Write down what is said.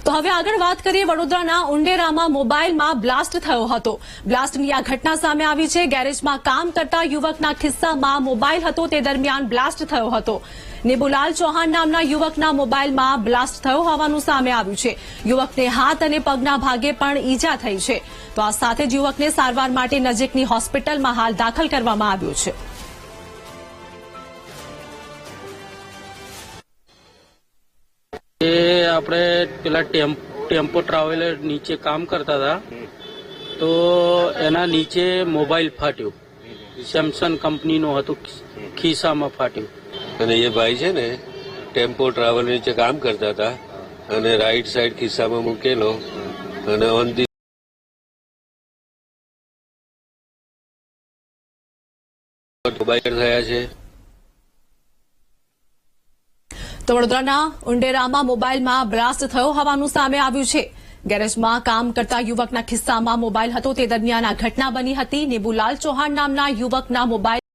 તો હવે આગળ વાત કરીએ વડોદરાના ઉંડેરામાં મોબાઈલમાં બ્લાસ્ટ થયો હતો। બ્લાસ્ટની આ ઘટના સામે આવી છે। ગેરેજમાં કામ કરતા યુવકના ખિસ્સામાં મોબાઈલ હતો તે દરમિયાન બ્લાસ્ટ થયો હતો। નેબુલાલ ચૌહાણ નામના યુવકના મોબાઈલમાં બ્લાસ્ટ થયો હોવાનું સામે આવ્યું છે। યુવકને હાથ અને પગના ભાગે પણ ઈજા થઈ છે। તો આ સાથે જ યુવકને સારવાર માટે નજીકની હોસ્પિટલમાં હાલ દાખલ કરવામાં આવ્યો છે। આપણે પેલા ટેમ્પો ટ્રાવેલર નીચે કામ કરતા હતા તો એના નીચે મોબાઈલ ફાટ્યો। સેમસંગ કંપનીનો હતો, ખિસ્સામાં ફાટ્યો। અને એ ભાઈ છે ને ટેમ્પો ટ્રાવેલર નીચે કામ કરતા હતા અને રાઈટ સાઈડ ખિસ્સામાં મૂકેલો અને ઓન ધી મોબાઈલ થયા છે। તો વડોદરાના ઉંડેરામાં મોબાઈલમાં બ્લાસ્ટ થયો હોવાનું સામે આવ્યું છે। ગેરેજમાં કામ કરતા યુવકના ખિસ્સામાં મોબાઈલ હતો તે દરમિયાન આ ઘટના બની હતી। નેબુલાલ ચૌહાણ નામના યુવકના મોબાઈલ